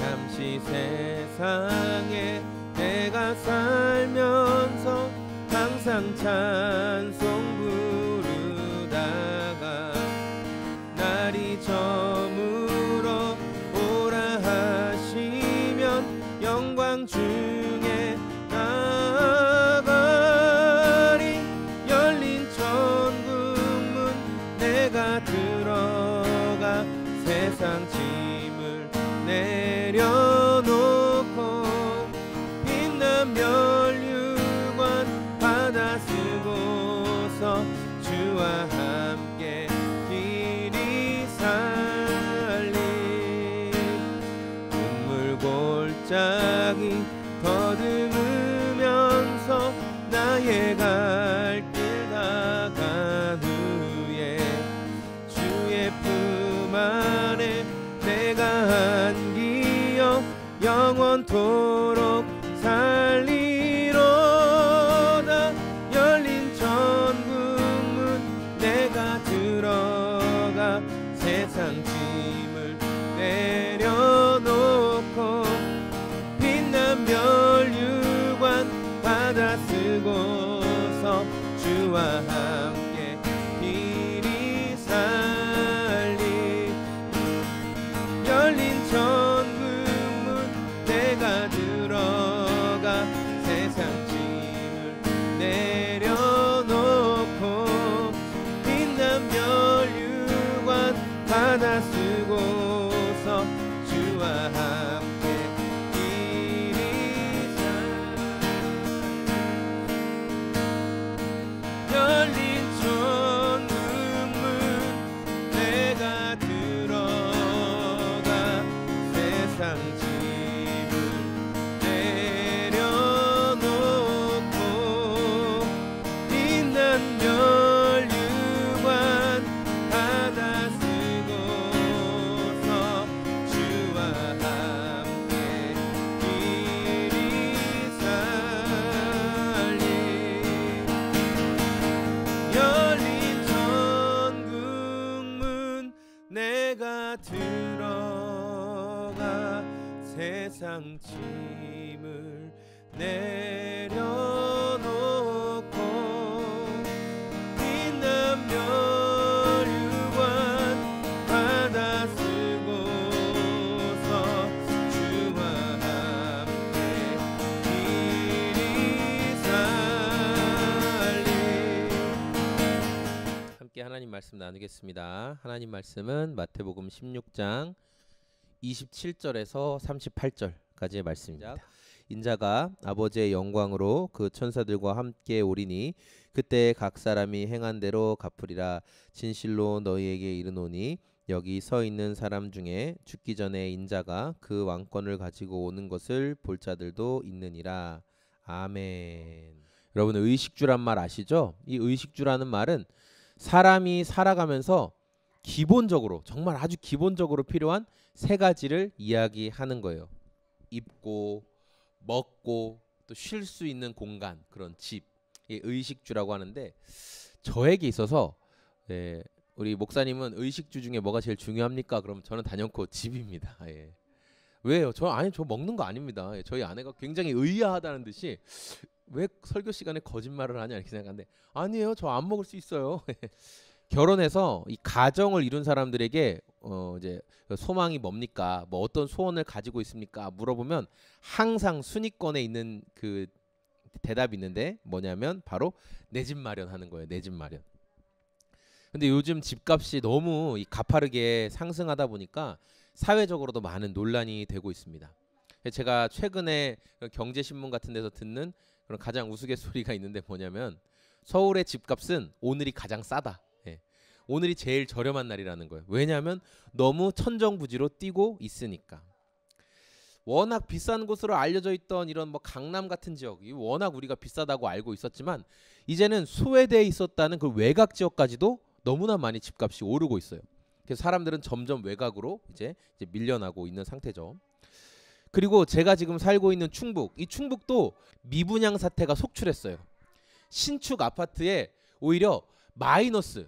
잠시 세상에 내가 살면서 항상 찬송 부르다가 날이 저물어 오라 하시면 영광 중에 나가리. 열린 천국문 내가 들어가 세상 짐을 내려놓고 빛난 면류관 받아 쓰고서 주와 함께 길이 살리. 눈물 골짜기 더듬으면서 나의 갈 길 다간 후에 주의 품 안에 내가 안기어 영원토록 살리로다. 열린 천국문 내가 들어가 세상 짐을 내려놓고 빛난 면류관 받아 쓰고서 주와 함께 길이 살리. 열린 천국문 내가 들어가 세상 짐을 내려놓고 빛난 면류관 받아 쓰고서 주와 함께 길이 살리. 열린 천국문 내가 들어가 세상 짐을 내려놓고 빛난 면류관 받아 쓰고서 주와 함께 길이 살리. 열린 천국문 내가 들어가 세상 짐을 내려놓고 빛난 면류관 받아 쓰고서 주와 함께 길이 살리. 함께 하나님 말씀 나누겠습니다. 하나님 말씀은 마태복음 16장 27절에서 38절까지의 말씀입니다. 인자가 아버지의 영광으로 그 천사들과 함께 오리니 그때 각 사람이 행한 대로 갚으리라. 진실로 너희에게 이르노니 여기 서 있는 사람 중에 죽기 전에 인자가 그 왕권을 가지고 오는 것을 볼 자들도 있느니라. 아멘. 여러분, 의식주란 말 아시죠? 이 의식주라는 말은 사람이 살아가면서 기본적으로, 정말 아주 기본적으로 필요한 세 가지를 이야기하는 거예요. 입고 먹고 또 쉴 수 있는 공간, 그런 집, 이 의식주라고 하는데, 저에게 있어서 우리 목사님은 의식주 중에 뭐가 제일 중요합니까? 그럼 저는 단연코 집입니다. 왜요? 저 먹는 거 아닙니다. 저희 아내가 굉장히 의아하다는 듯이 왜 설교 시간에 거짓말을 하냐 이렇게 생각하는데, 아니에요, 저 안 먹을 수 있어요. 결혼해서 이 가정을 이룬 사람들에게 이제 소망이 뭡니까? 뭐 어떤 소원을 가지고 있습니까? 물어보면 항상 순위권에 있는 그 대답이 있는데, 뭐냐면 바로 내 집 마련하는 거예요. 내 집 마련. 근데 요즘 집값이 너무 가파르게 상승하다 보니까 사회적으로도 많은 논란이 되고 있습니다. 제가 최근에 경제신문 같은 데서 듣는 그런 가장 우스갯소리가 있는데, 뭐냐면 서울의 집값은 오늘이 가장 싸다. 오늘이 제일 저렴한 날이라는 거예요. 왜냐하면 너무 천정부지로 뛰고 있으니까. 워낙 비싼 곳으로 알려져 있던 이런 뭐 강남 같은 지역이 워낙 우리가 비싸다고 알고 있었지만, 이제는 소외되어 있었다는 그 외곽 지역까지도 너무나 많이 집값이 오르고 있어요. 그래서 사람들은 점점 외곽으로 이제 밀려나고 있는 상태죠. 그리고 제가 지금 살고 있는 충북, 이 충북도 미분양 사태가 속출했어요. 신축 아파트에 오히려 마이너스,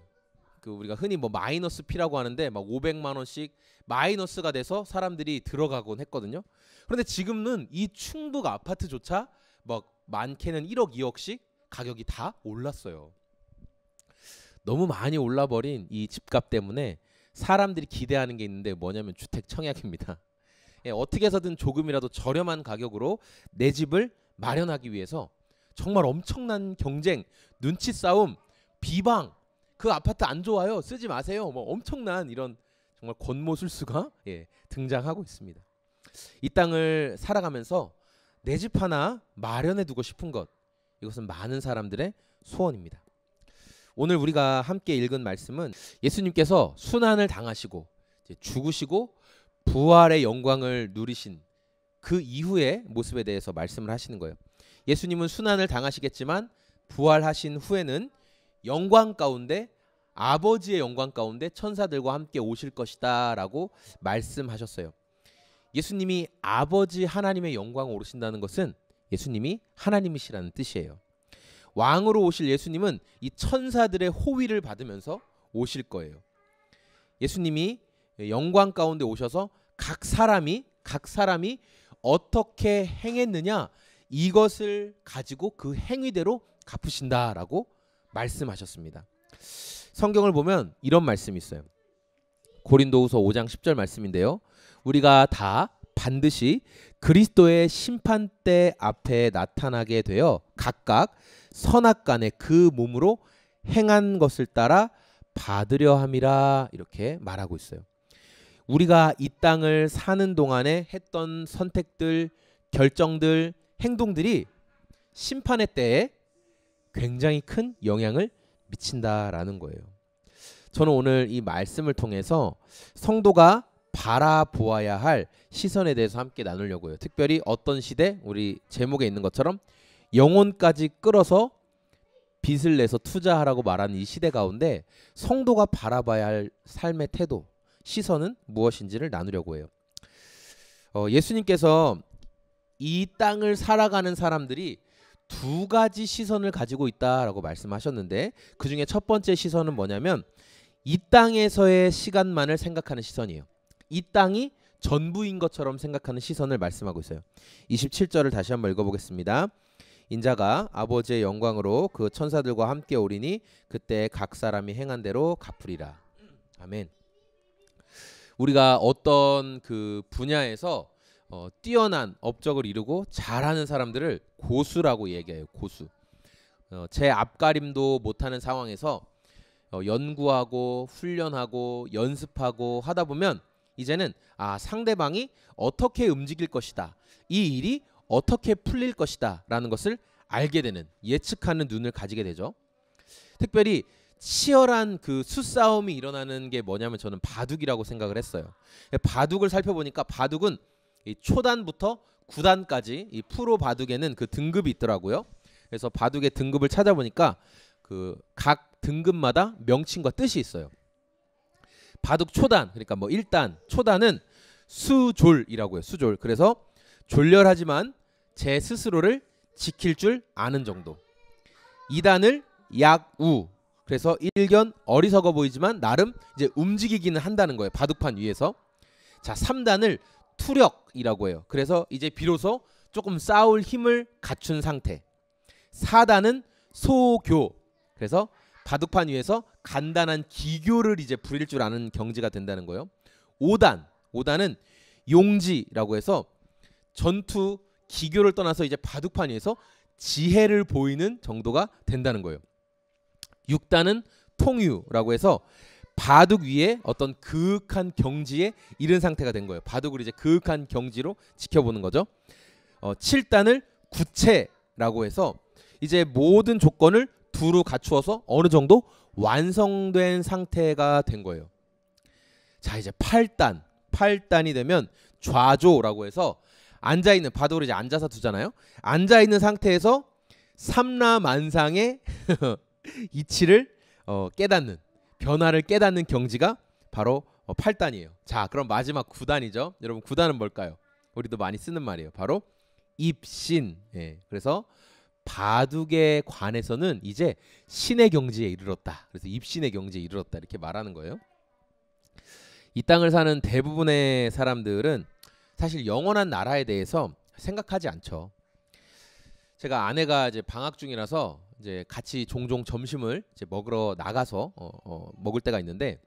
그 우리가 흔히 뭐 마이너스 P라고 하는데 막 500만 원씩 마이너스가 돼서 사람들이 들어가곤 했거든요. 그런데 지금은 이 충북 아파트조차 막 많게는 1억 2억씩 가격이 다 올랐어요. 너무 많이 올라버린 이 집값 때문에 사람들이 기대하는 게 있는데 뭐냐면 주택 청약입니다. 예, 어떻게 해서든 조금이라도 저렴한 가격으로 내 집을 마련하기 위해서 정말 엄청난 경쟁, 눈치 싸움, 비방, 그 아파트 안 좋아요, 쓰지 마세요, 뭐 엄청난 이런 정말 권모술수가 등장하고 있습니다. 이 땅을 살아가면서 내 집 하나 마련해 두고 싶은 것, 이것은 많은 사람들의 소원입니다. 오늘 우리가 함께 읽은 말씀은 예수님께서 순환을 당하시고 죽으시고 부활의 영광을 누리신 그 이후의 모습에 대해서 말씀을 하시는 거예요. 예수님은 순환을 당하시겠지만 부활하신 후에는 영광 가운데, 아버지의 영광 가운데 천사들과 함께 오실 것이다 라고 말씀하셨어요. 예수님이 아버지 하나님의 영광을 오르신다는 것은 예수님이 하나님이시라는 뜻이에요. 왕으로 오실 예수님은 이 천사들의 호위를 받으면서 오실 거예요. 예수님이 영광 가운데 오셔서 각 사람이 어떻게 행했느냐, 이것을 가지고 그 행위대로 갚으신다라고 말씀하셨습니다. 성경을 보면 이런 말씀이 있어요. 고린도후서 5장 10절 말씀인데요. 우리가 다 반드시 그리스도의 심판대 앞에 나타나게 되어 각각 선악간에 그 몸으로 행한 것을 따라 받으려 함이라, 이렇게 말하고 있어요. 우리가 이 땅을 사는 동안에 했던 선택들, 결정들, 행동들이 심판의 때에 굉장히 큰 영향을 미친다라는 거예요. 저는 오늘 이 말씀을 통해서 성도가 바라보아야 할 시선에 대해서 함께 나누려고요. 특별히 어떤 시대, 우리 제목에 있는 것처럼 영혼까지 끌어서 빚을 내서 투자하라고 말하는 이 시대 가운데 성도가 바라봐야 할 삶의 태도, 시선은 무엇인지를 나누려고 해요. 예수님께서 이 땅을 살아가는 사람들이 두 가지 시선을 가지고 있다라고 말씀하셨는데, 그 중에 첫 번째 시선은 뭐냐면 이 땅에서의 시간만을 생각하는 시선이에요. 이 땅이 전부인 것처럼 생각하는 시선을 말씀하고 있어요. 27절을 다시 한번 읽어보겠습니다. 인자가 아버지의 영광으로 그 천사들과 함께 오리니 그때 각 사람이 행한 대로 갚으리라. 아멘. 우리가 어떤 그 분야에서 뛰어난 업적을 이루고 잘하는 사람들을 고수라고 얘기해요. 고수. 제 앞가림도 못하는 상황에서 연구하고 훈련하고 연습하고 하다 보면 이제는 상대방이 어떻게 움직일 것이다, 이 일이 어떻게 풀릴 것이다 라는 것을 알게 되는, 예측하는 눈을 가지게 되죠. 특별히 치열한 그 수싸움이 일어나는 게 뭐냐면 저는 바둑이라고 생각을 했어요. 바둑을 살펴보니까 바둑은 이 초단부터 9단까지 이 프로 바둑에는 그 등급이 있더라고요. 그래서 바둑의 등급을 찾아보니까 그 각 등급마다 명칭과 뜻이 있어요. 바둑 초단, 그러니까 뭐 1단 초단은 수졸이라고 해요. 수졸. 그래서 졸렬하지만 제 스스로를 지킬 줄 아는 정도. 2단을 약우, 그래서 일견 어리석어 보이지만 나름 이제 움직이기는 한다는 거예요. 바둑판 위에서. 자, 3단을 투력이라고 해요. 그래서 이제 비로소 조금 싸울 힘을 갖춘 상태. 4단은 소교, 그래서 바둑판 위에서 간단한 기교를 이제 부릴 줄 아는 경지가 된다는 거예요. 5단은 용지라고 해서 전투 기교를 떠나서 이제 바둑판 위에서 지혜를 보이는 정도가 된다는 거예요. 6단은 통유라고 해서 바둑 위에 어떤 그윽한 경지에 이른 상태가 된 거예요. 바둑을 이제 그윽한 경지로 지켜보는 거죠. 7단을 구체라고 해서 이제 모든 조건을 두루 갖추어서 어느 정도 완성된 상태가 된 거예요. 자, 이제 8단이 되면 좌조라고 해서 앉아있는, 바둑을 이제 앉아서 두잖아요. 앉아있는 상태에서 삼라만상의 이치를 깨닫는, 변화를 깨닫는 경지가 바로 8단이에요. 자, 그럼 마지막 9단이죠. 여러분 9단은 뭘까요? 우리도 많이 쓰는 말이에요. 바로 입신. 그래서 바둑에 관해서는 이제 신의 경지에 이르렀다. 그래서 입신의 경지에 이르렀다 이렇게 말하는 거예요. 이 땅을 사는 대부분의 사람들은 사실 영원한 나라에 대해서 생각하지 않죠. 제가 아내가 이제 방학 중이라서 이제 같이 종종 점심을 이제 먹으러 나가서 먹을 때가 있는데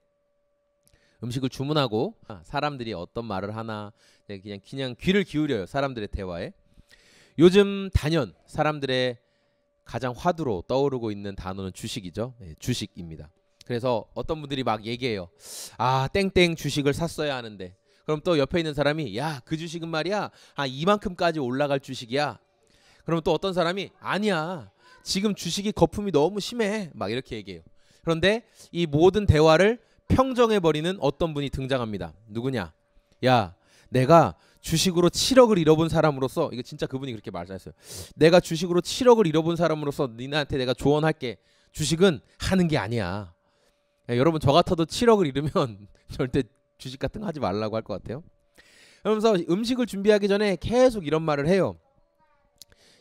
음식을 주문하고 사람들이 어떤 말을 하나 그냥 귀를 기울여요. 사람들의 대화에. 요즘 단연 사람들의 가장 화두로 떠오르고 있는 단어는 주식이죠. 네, 주식입니다. 그래서 어떤 분들이 막 얘기해요. 아, 땡땡 주식을 샀어야 하는데. 그럼 또 옆에 있는 사람이 야, 그 주식은 말이야 이만큼까지 올라갈 주식이야. 그럼 또 어떤 사람이 아니야, 지금 주식이 거품이 너무 심해, 막 이렇게 얘기해요. 그런데 이 모든 대화를 평정해버리는 어떤 분이 등장합니다. 누구냐? 야, 내가 주식으로 7억을 잃어본 사람으로서, 이거 진짜 그분이 그렇게 말했어요. 내가 주식으로 7억을 잃어본 사람으로서 니네한테 내가 조언할게. 주식은 하는 게 아니야. 야, 여러분 저 같아도 7억을 잃으면 절대 주식 같은 거 하지 말라고 할 것 같아요. 그러면서 음식을 준비하기 전에 계속 이런 말을 해요.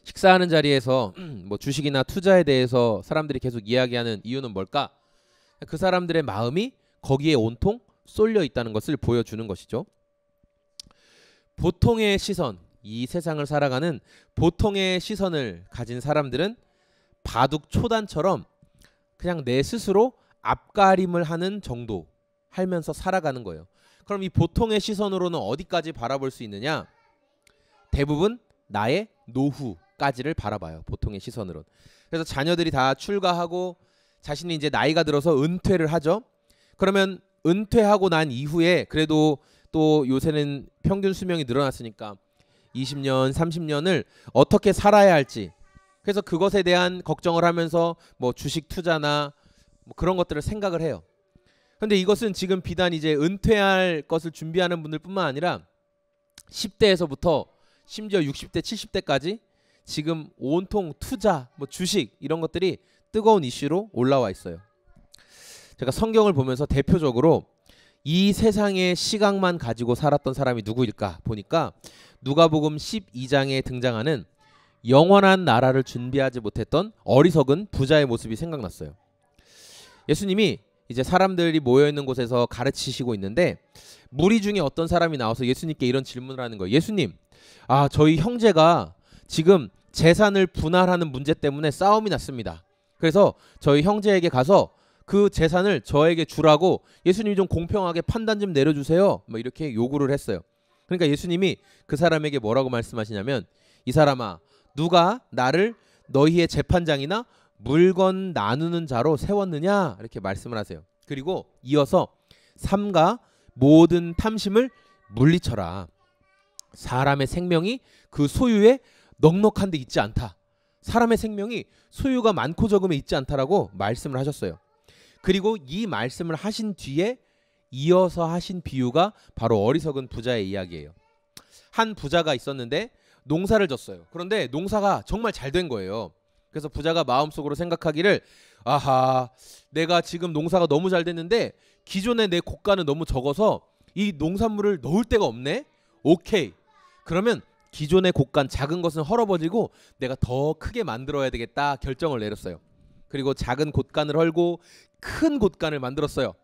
식사하는 자리에서 뭐 주식이나 투자에 대해서 사람들이 계속 이야기하는 이유는 뭘까? 그 사람들의 마음이 거기에 온통 쏠려 있다는 것을 보여주는 것이죠. 보통의 시선, 이 세상을 살아가는 보통의 시선을 가진 사람들은 바둑 초단처럼 그냥 내 스스로 앞가림을 하는 정도 하면서 살아가는 거예요. 그럼 이 보통의 시선으로는 어디까지 바라볼 수 있느냐? 대부분 나의 노후까지를 바라봐요. 보통의 시선으로는. 그래서 자녀들이 다 출가하고 자신이 이제 나이가 들어서 은퇴를 하죠. 그러면 은퇴하고 난 이후에 그래도 또 요새는 평균 수명이 늘어났으니까 20년, 30년을 어떻게 살아야 할지, 그래서 그것에 대한 걱정을 하면서 뭐 주식 투자나 뭐 그런 것들을 생각을 해요. 근데 이것은 지금 비단 이제 은퇴할 것을 준비하는 분들뿐만 아니라 10대에서부터 심지어 60대, 70대까지 지금 온통 투자, 뭐 주식 이런 것들이 뜨거운 이슈로 올라와 있어요. 제가 성경을 보면서 대표적으로 이 세상의 시각만 가지고 살았던 사람이 누구일까 보니까 누가복음 12장에 등장하는 영원한 나라를 준비하지 못했던 어리석은 부자의 모습이 생각났어요. 예수님이 이제 사람들이 모여있는 곳에서 가르치시고 있는데 무리 중에 어떤 사람이 나와서 예수님께 이런 질문을 하는 거예요. 예수님, 저희 형제가 지금 재산을 분할하는 문제 때문에 싸움이 났습니다. 그래서 저희 형제에게 가서 그 재산을 저에게 주라고 예수님이 좀 공평하게 판단 좀 내려주세요. 뭐 이렇게 요구를 했어요. 그러니까 예수님이 그 사람에게 뭐라고 말씀하시냐면, 이 사람아, 누가 나를 너희의 재판장이나 물건 나누는 자로 세웠느냐, 이렇게 말씀을 하세요. 그리고 이어서 삼가 모든 탐심을 물리쳐라. 사람의 생명이 그 소유에 넉넉한 데 있지 않다. 사람의 생명이 소유가 많고 적음에 있지 않다라고 말씀을 하셨어요. 그리고 이 말씀을 하신 뒤에 이어서 하신 비유가 바로 어리석은 부자의 이야기예요. 한 부자가 있었는데 농사를 졌어요. 그런데 농사가 정말 잘 된 거예요. 그래서 부자가 마음속으로 생각하기를, 아하, 내가 지금 농사가 너무 잘 됐는데 기존에 내 고가는 너무 적어서 이 농산물을 넣을 데가 없네. 오케이, 그러면 기존의 곡간 작은 것은 헐어버리고 내가 더 크게 만들어야 되겠다 결정을 내렸어요. 그리고 작은 곳간을 헐고 큰 곳간을 만들었어요.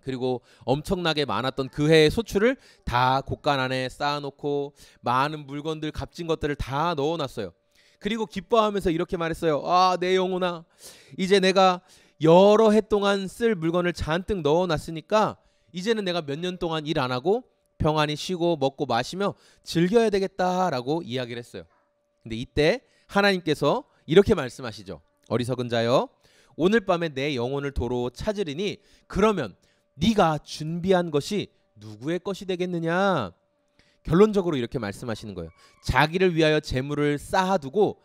그리고 엄청나게 많았던 그 해의 소출을 다 곳간 안에 쌓아놓고 많은 물건들, 값진 것들을 다 넣어놨어요. 그리고 기뻐하면서 이렇게 말했어요. 내 영혼아, 이제 내가 여러 해 동안 쓸 물건을 잔뜩 넣어놨으니까 이제는 내가 몇 년 동안 일 안 하고 평안히 쉬고 먹고 마시며 즐겨야 되겠다라고 이야기를 했어요. 근데 이때 하나님께서 이렇게 말씀하시죠. 어리석은 자여, 오늘 밤에 내 영혼을 도로 찾으리니 그러면 네가 준비한 것이 누구의 것이 되겠느냐. 결론적으로 이렇게 말씀하시는 거예요. 자기를 위하여 재물을 쌓아두고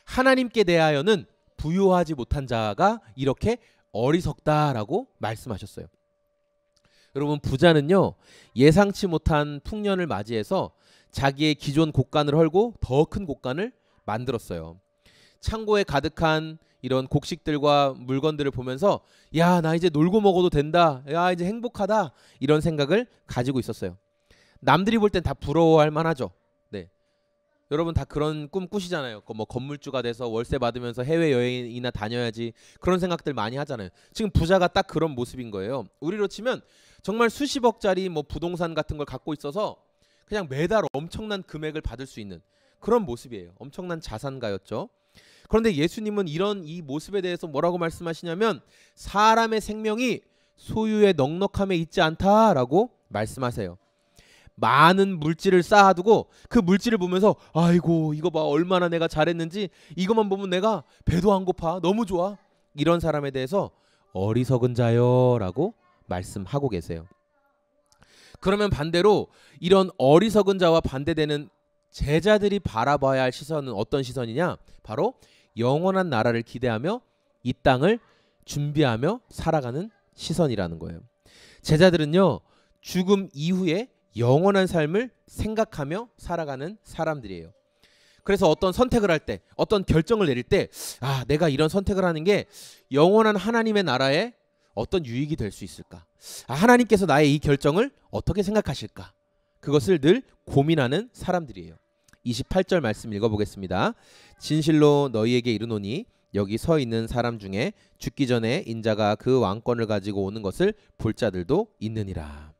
하나님께 대하여는 부요하지 못한 자가 이렇게 어리석다라고 말씀하셨어요. 여러분, 부자는요, 예상치 못한 풍년을 맞이해서 자기의 기존 곡간을 헐고 더 큰 곡간을 만들었어요. 창고에 가득한 이런 곡식들과 물건들을 보면서, 야, 나 이제 놀고 먹어도 된다, 야, 이제 행복하다, 이런 생각을 가지고 있었어요. 남들이 볼 땐 다 부러워할 만하죠. 네. 여러분 다 그런 꿈 꾸시잖아요. 뭐 건물주가 돼서 월세 받으면서 해외여행이나 다녀야지, 그런 생각들 많이 하잖아요. 지금 부자가 딱 그런 모습인 거예요. 우리로 치면 정말 수십억짜리 뭐 부동산 같은 걸 갖고 있어서 그냥 매달 엄청난 금액을 받을 수 있는 그런 모습이에요. 엄청난 자산가였죠. 그런데 예수님은 이런 이 모습에 대해서 뭐라고 말씀하시냐면 사람의 생명이 소유의 넉넉함에 있지 않다라고 말씀하세요. 많은 물질을 쌓아두고 그 물질을 보면서 아이고 이거 봐 얼마나 내가 잘했는지, 이것만 보면 내가 배도 안 고파 너무 좋아, 이런 사람에 대해서 어리석은 자여라고 말씀하고 계세요. 그러면 반대로 이런 어리석은 자와 반대되는 제자들이 바라봐야 할 시선은 어떤 시선이냐? 바로 영원한 나라를 기대하며 이 땅을 준비하며 살아가는 시선이라는 거예요. 제자들은요, 죽음 이후에 영원한 삶을 생각하며 살아가는 사람들이에요. 그래서 어떤 선택을 할 때, 어떤 결정을 내릴 때, 아, 내가 이런 선택을 하는 게 영원한 하나님의 나라에 어떤 유익이 될 수 있을까? 아, 하나님께서 나의 이 결정을 어떻게 생각하실까? 그것을 늘 고민하는 사람들이에요. 28절 말씀 읽어보겠습니다. 진실로 너희에게 이르노니 여기 서 있는 사람 중에 죽기 전에 인자가 그 왕권을 가지고 오는 것을 볼 자들도 있느니라.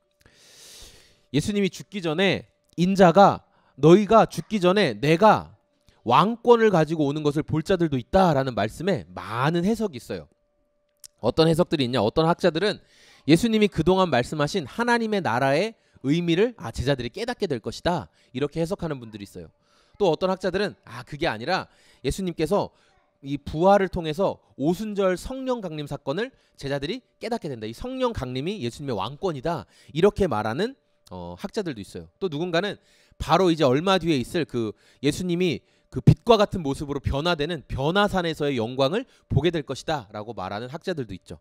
예수님이 죽기 전에 인자가, 너희가 죽기 전에 내가 왕권을 가지고 오는 것을 볼 자들도 있다라는 말씀에 많은 해석이 있어요. 어떤 해석들이 있냐? 어떤 학자들은 예수님이 그동안 말씀하신 하나님의 나라의 의미를 제자들이 깨닫게 될 것이다, 이렇게 해석하는 분들이 있어요. 또 어떤 학자들은 그게 아니라 예수님께서 이 부활을 통해서 오순절 성령 강림 사건을 제자들이 깨닫게 된다, 이 성령 강림이 예수님의 왕권이다, 이렇게 말하는 학자들도 있어요. 또 누군가는 바로 이제 얼마 뒤에 있을 그 예수님이 그 빛과 같은 모습으로 변화되는 변화산에서의 영광을 보게 될 것이다 라고 말하는 학자들도 있죠.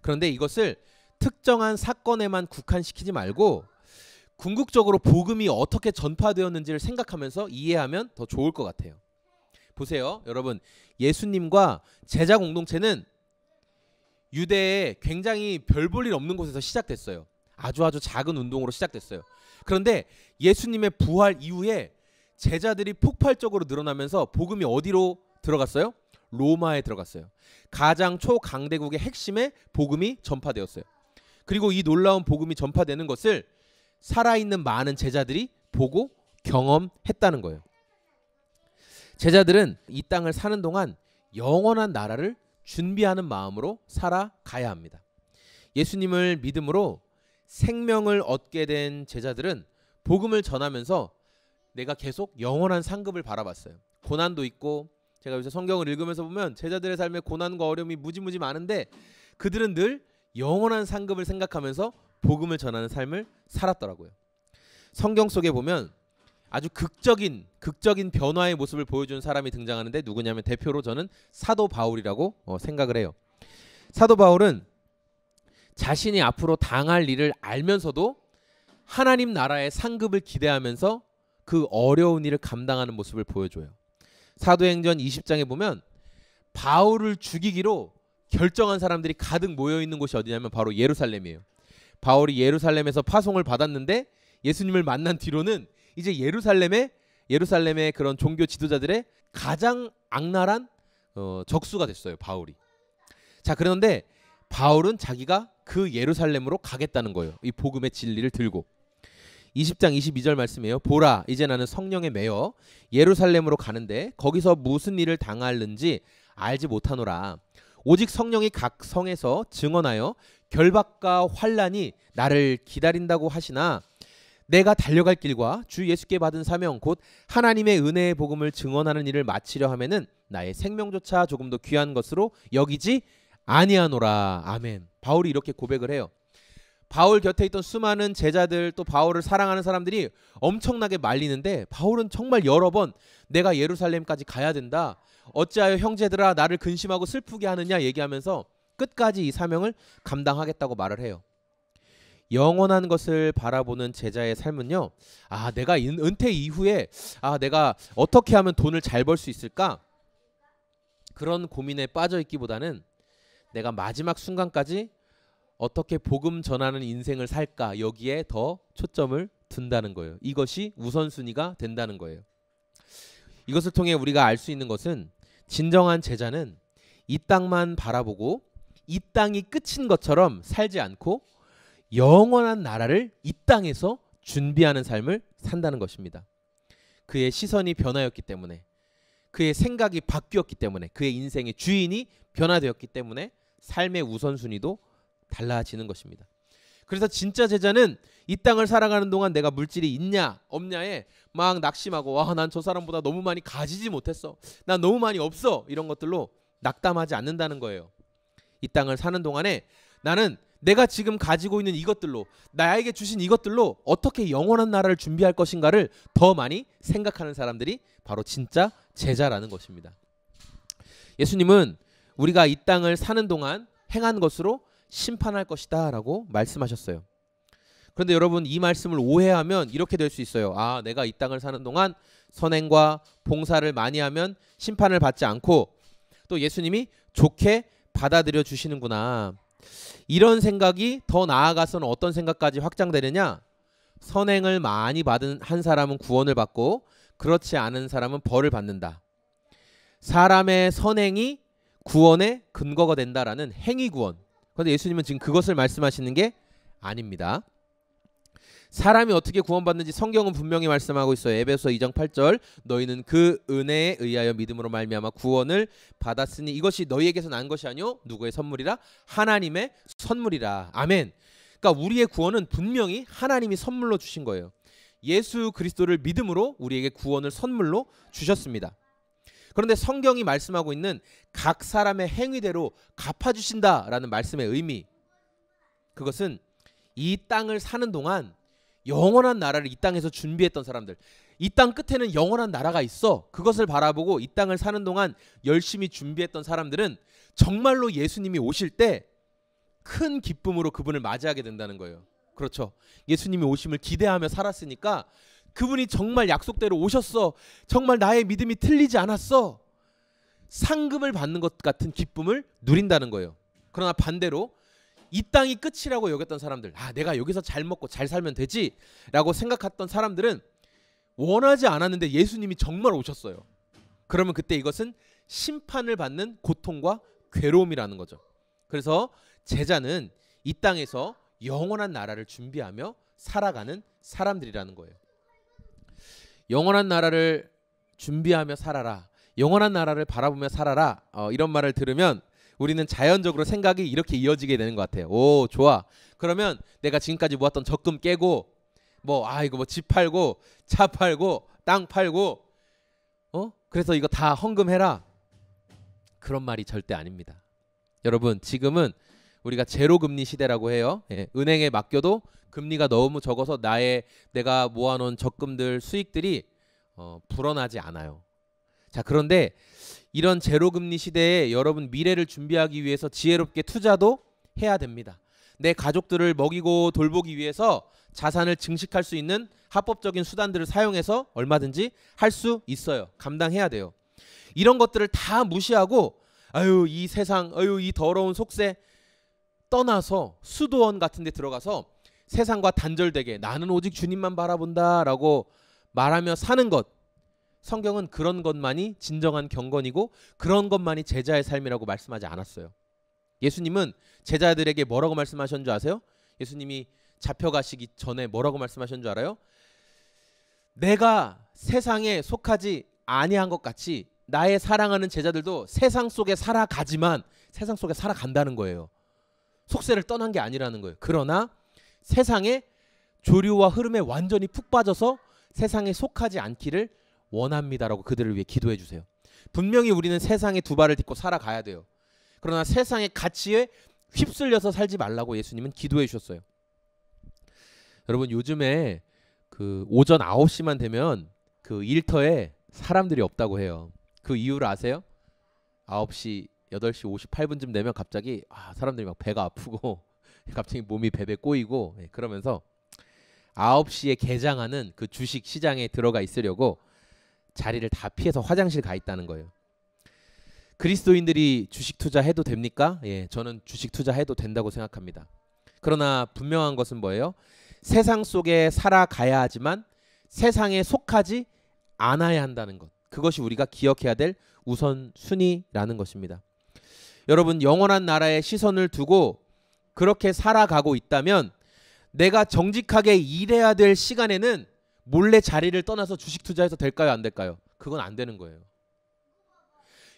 그런데 이것을 특정한 사건에만 국한시키지 말고 궁극적으로 복음이 어떻게 전파되었는지를 생각하면서 이해하면 더 좋을 것 같아요. 보세요, 여러분, 예수님과 제자 공동체는 유대에 굉장히 별 볼 일 없는 곳에서 시작됐어요. 아주 작은 운동으로 시작됐어요. 그런데 예수님의 부활 이후에 제자들이 폭발적으로 늘어나면서 복음이 어디로 들어갔어요? 로마에 들어갔어요. 가장 초강대국의 핵심에 복음이 전파되었어요. 그리고 이 놀라운 복음이 전파되는 것을 살아있는 많은 제자들이 보고 경험했다는 거예요. 제자들은 이 땅을 사는 동안 영원한 나라를 준비하는 마음으로 살아가야 합니다. 예수님을 믿음으로 생명을 얻게 된 제자들은 복음을 전하면서 내가 계속 영원한 상급을 바라봤어요. 고난도 있고, 제가 요새 성경을 읽으면서 보면 제자들의 삶에 고난과 어려움이 무지무지 많은데 그들은 늘 영원한 상급을 생각하면서 복음을 전하는 삶을 살았더라고요. 성경 속에 보면 아주 극적인 변화의 모습을 보여준 사람이 등장하는데 누구냐면 대표로 저는 사도 바울이라고 생각을 해요. 사도 바울은 자신이 앞으로 당할 일을 알면서도 하나님 나라의 상급을 기대하면서 그 어려운 일을 감당하는 모습을 보여줘요. 사도행전 20장에 보면 바울을 죽이기로 결정한 사람들이 가득 모여있는 곳이 어디냐면 바로 예루살렘이에요. 바울이 예루살렘에서 파송을 받았는데 예수님을 만난 뒤로는 이제 예루살렘의 그런 종교 지도자들의 가장 악랄한 적수가 됐어요, 바울이. 자, 그런데 바울은 자기가 그 예루살렘으로 가겠다는 거예요. 이 복음의 진리를 들고. 20장 22절 말씀이에요. 보라, 이제 나는 성령에 매여 예루살렘으로 가는데 거기서 무슨 일을 당하는지 알지 못하노라. 오직 성령이 각 성에서 증언하여 결박과 환난이 나를 기다린다고 하시나 내가 달려갈 길과 주 예수께 받은 사명 곧 하나님의 은혜의 복음을 증언하는 일을 마치려 하면은 나의 생명조차 조금도 귀한 것으로 여기지 아니하노라. 아멘. 바울이 이렇게 고백을 해요. 바울 곁에 있던 수많은 제자들, 또 바울을 사랑하는 사람들이 엄청나게 말리는데 바울은 정말 여러 번 내가 예루살렘까지 가야 된다, 어찌하여 형제들아 나를 근심하고 슬프게 하느냐 얘기하면서 끝까지 이 사명을 감당하겠다고 말을 해요. 영원한 것을 바라보는 제자의 삶은요, 내가 은퇴 이후에 내가 어떻게 하면 돈을 잘 벌 수 있을까, 그런 고민에 빠져 있기보다는 내가 마지막 순간까지 어떻게 복음 전하는 인생을 살까, 여기에 더 초점을 둔다는 거예요. 이것이 우선순위가 된다는 거예요. 이것을 통해 우리가 알 수 있는 것은 진정한 제자는 이 땅만 바라보고 이 땅이 끝인 것처럼 살지 않고 영원한 나라를 이 땅에서 준비하는 삶을 산다는 것입니다. 그의 시선이 변하였기 때문에, 그의 생각이 바뀌었기 때문에, 그의 인생의 주인이 변화되었기 때문에 삶의 우선순위도 달라지는 것입니다. 그래서 진짜 제자는 이 땅을 살아가는 동안 내가 물질이 있냐 없냐에 막 낙심하고, 와, 난 저 사람보다 너무 많이 가지지 못했어, 난 너무 많이 없어, 이런 것들로 낙담하지 않는다는 거예요. 이 땅을 사는 동안에 나는 내가 지금 가지고 있는 이것들로, 나에게 주신 이것들로 어떻게 영원한 나라를 준비할 것인가를 더 많이 생각하는 사람들이 바로 진짜 제자라는 것입니다. 예수님은 우리가 이 땅을 사는 동안 행한 것으로 심판할 것이다 라고 말씀하셨어요. 그런데 여러분, 이 말씀을 오해하면 이렇게 될 수 있어요. 아, 내가 이 땅을 사는 동안 선행과 봉사를 많이 하면 심판을 받지 않고 또 예수님이 좋게 받아들여 주시는구나. 이런 생각이 더 나아가서는 어떤 생각까지 확장되느냐? 선행을 많이 받은 한 사람은 구원을 받고 그렇지 않은 사람은 벌을 받는다. 사람의 선행이 구원의 근거가 된다라는 행위 구원. 그런데 예수님은 지금 그것을 말씀하시는 게 아닙니다. 사람이 어떻게 구원받는지 성경은 분명히 말씀하고 있어요. 에베소 2장 8절, 너희는 그 은혜에 의하여 믿음으로 말미암아 구원을 받았으니 이것이 너희에게서 난 것이 아니요 누구의 선물이라? 하나님의 선물이라. 아멘. 그러니까 우리의 구원은 분명히 하나님이 선물로 주신 거예요. 예수 그리스도를 믿음으로 우리에게 구원을 선물로 주셨습니다. 그런데 성경이 말씀하고 있는 각 사람의 행위대로 갚아주신다라는 말씀의 의미, 그것은 이 땅을 사는 동안 영원한 나라를 이 땅에서 준비했던 사람들, 이 땅 끝에는 영원한 나라가 있어, 그것을 바라보고 이 땅을 사는 동안 열심히 준비했던 사람들은 정말로 예수님이 오실 때 큰 기쁨으로 그분을 맞이하게 된다는 거예요. 그렇죠. 예수님이 오심을 기대하며 살았으니까 그분이 정말 약속대로 오셨어, 정말 나의 믿음이 틀리지 않았어, 상급을 받는 것 같은 기쁨을 누린다는 거예요. 그러나 반대로 이 땅이 끝이라고 여겼던 사람들, 아, 내가 여기서 잘 먹고 잘 살면 되지 라고 생각했던 사람들은 원하지 않았는데 예수님이 정말 오셨어요. 그러면 그때 이것은 심판을 받는 고통과 괴로움이라는 거죠. 그래서 제자는 이 땅에서 영원한 나라를 준비하며 살아가는 사람들이라는 거예요. 영원한 나라를 준비하며 살아라, 영원한 나라를 바라보며 살아라, 이런 말을 들으면 우리는 자연적으로 생각이 이렇게 이어지게 되는 것 같아요. 오, 좋아. 그러면 내가 지금까지 모았던 적금 깨고 이거 집 팔고 차 팔고 땅 팔고 그래서 이거 다 헌금해라. 그런 말이 절대 아닙니다. 여러분, 지금은 우리가 제로금리 시대라고 해요. 예, 은행에 맡겨도 금리가 너무 적어서 내가 모아놓은 적금들 수익들이 불어나지 않아요. 자, 그런데 이런 제로금리 시대에 여러분 미래를 준비하기 위해서 지혜롭게 투자도 해야 됩니다. 내 가족들을 먹이고 돌보기 위해서 자산을 증식할 수 있는 합법적인 수단들을 사용해서 얼마든지 할 수 있어요. 감당해야 돼요. 이런 것들을 다 무시하고 아유 이 세상, 아유 이 더러운 속세 떠나서 수도원 같은 데 들어가서 세상과 단절되게 나는 오직 주님만 바라본다 라고 말하며 사는 것, 성경은 그런 것만이 진정한 경건이고 그런 것만이 제자의 삶이라고 말씀하지 않았어요. 예수님은 제자들에게 뭐라고 말씀하셨는 줄 아세요? 예수님이 잡혀가시기 전에 뭐라고 말씀하셨는 줄 알아요? 내가 세상에 속하지 아니한 것 같이 나의 사랑하는 제자들도 세상 속에 살아가지만 세상 속에 살아간다는 거예요. 속세를 떠난 게 아니라는 거예요. 그러나 세상의 조류와 흐름에 완전히 푹 빠져서 세상에 속하지 않기를 원합니다라고 그들을 위해 기도해 주세요. 분명히 우리는 세상에 두 발을 딛고 살아가야 돼요. 그러나 세상의 가치에 휩쓸려서 살지 말라고 예수님은 기도해 주셨어요. 여러분, 요즘에 그 오전 9시만 되면 그 일터에 사람들이 없다고 해요. 그 이유를 아세요? 9시, 8시 58분쯤 되면 갑자기 사람들이 막 배가 아프고 갑자기 몸이 베베 꼬이고 그러면서 9시에 개장하는 그 주식 시장에 들어가 있으려고 자리를 다 피해서 화장실 가 있다는 거예요. 그리스도인들이 주식 투자해도 됩니까? 예, 저는 주식 투자해도 된다고 생각합니다. 그러나 분명한 것은 뭐예요? 세상 속에 살아가야 하지만 세상에 속하지 않아야 한다는 것. 그것이 우리가 기억해야 될 우선순위라는 것입니다. 여러분, 영원한 나라에 시선을 두고 그렇게 살아가고 있다면 내가 정직하게 일해야 될 시간에는 몰래 자리를 떠나서 주식 투자해서 될까요? 안 될까요? 그건 안 되는 거예요.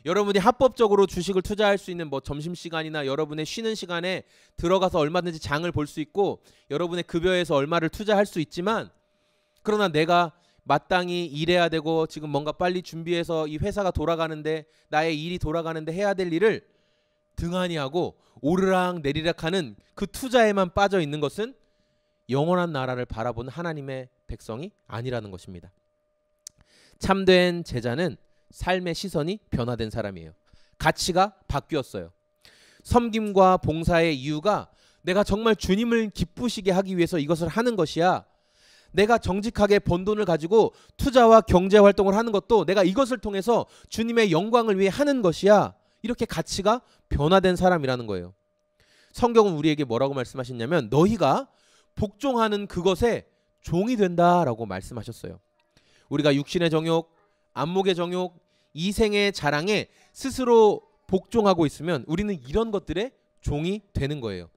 여러분이 합법적으로 주식을 투자할 수 있는 뭐 점심시간이나 여러분의 쉬는 시간에 들어가서 얼마든지 장을 볼 수 있고 여러분의 급여에서 얼마를 투자할 수 있지만, 그러나 내가 마땅히 일해야 되고 지금 뭔가 빨리 준비해서 이 회사가 돌아가는데 나의 일이 돌아가는데 해야 될 일을 등한히 하고 오르락 내리락 하는 그 투자에만 빠져 있는 것은 영원한 나라를 바라보는 하나님의 백성이 아니라는 것입니다. 참된 제자는 삶의 시선이 변화된 사람이에요. 가치가 바뀌었어요. 섬김과 봉사의 이유가 내가 정말 주님을 기쁘시게 하기 위해서 이것을 하는 것이야. 내가 정직하게 번 돈을 가지고 투자와 경제 활동을 하는 것도 내가 이것을 통해서 주님의 영광을 위해 하는 것이야. 이렇게 가치가 변화된 사람이라는 거예요. 성경은 우리에게 뭐라고 말씀하셨냐면 너희가 복종하는 그것에 종이 된다라고 말씀하셨어요. 우리가 육신의 정욕, 안목의 정욕, 이생의 자랑에 스스로 복종하고 있으면 우리는 이런 것들에 종이 되는 거예요.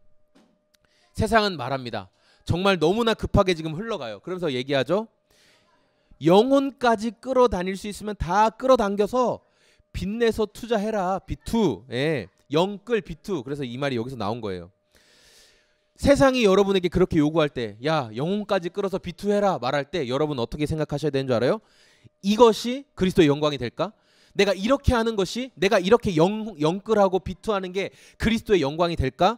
세상은 말합니다. 정말 너무나 급하게 지금 흘러가요. 그러면서 얘기하죠. 영혼까지 끌어다닐 수 있으면 다 끌어당겨서 빚내서 투자해라. 비투. 예. 영끌 비투. 그래서 이 말이 여기서 나온 거예요. 세상이 여러분에게 그렇게 요구할 때, 야, 영혼까지 끌어서 비투해라 말할 때 여러분 어떻게 생각하셔야 되는 줄 알아요? 이것이 그리스도의 영광이 될까? 내가 이렇게 하는 것이, 내가 이렇게 영끌하고 비투하는 게 그리스도의 영광이 될까?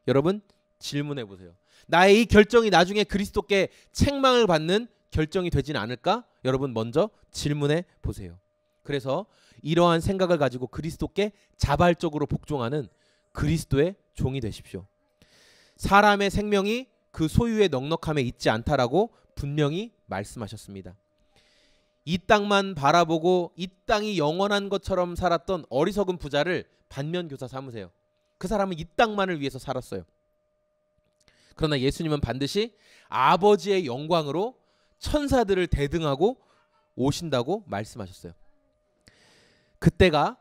여러분 질문해 보세요. 나의 이 결정이 나중에 그리스도께 책망을 받는 결정이 되지는 않을까? 여러분 먼저 질문해 보세요. 그래서 이러한 생각을 가지고 그리스도께 자발적으로 복종하는 그리스도의 종이 되십시오. 사람의 생명이 그 소유의 넉넉함에 있지 않다라고 분명히 말씀하셨습니다. 이 땅만 바라보고 이 땅이 영원한 것처럼 살았던 어리석은 부자를 반면교사 삼으세요. 그 사람은 이 땅만을 위해서 살았어요. 그러나 예수님은 반드시 아버지의 영광으로 천사들을 대등하고 오신다고 말씀하셨어요. 그때가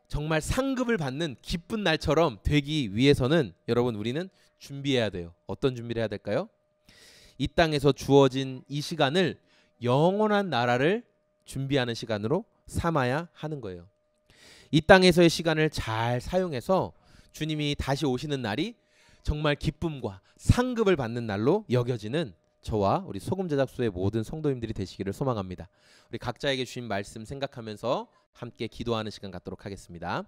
정말 상급을 받는 기쁜 날처럼 되기 위해서는 여러분 우리는 준비해야 돼요. 어떤 준비를 해야 될까요? 이 땅에서 주어진 이 시간을 영원한 나라를 준비하는 시간으로 삼아야 하는 거예요. 이 땅에서의 시간을 잘 사용해서 주님이 다시 오시는 날이 정말 기쁨과 상급을 받는 날로 여겨지는 저와 우리 소금제작소의 모든 성도님들이 되시기를 소망합니다. 우리 각자에게 주신 말씀 생각하면서 함께 기도하는 시간 갖도록 하겠습니다.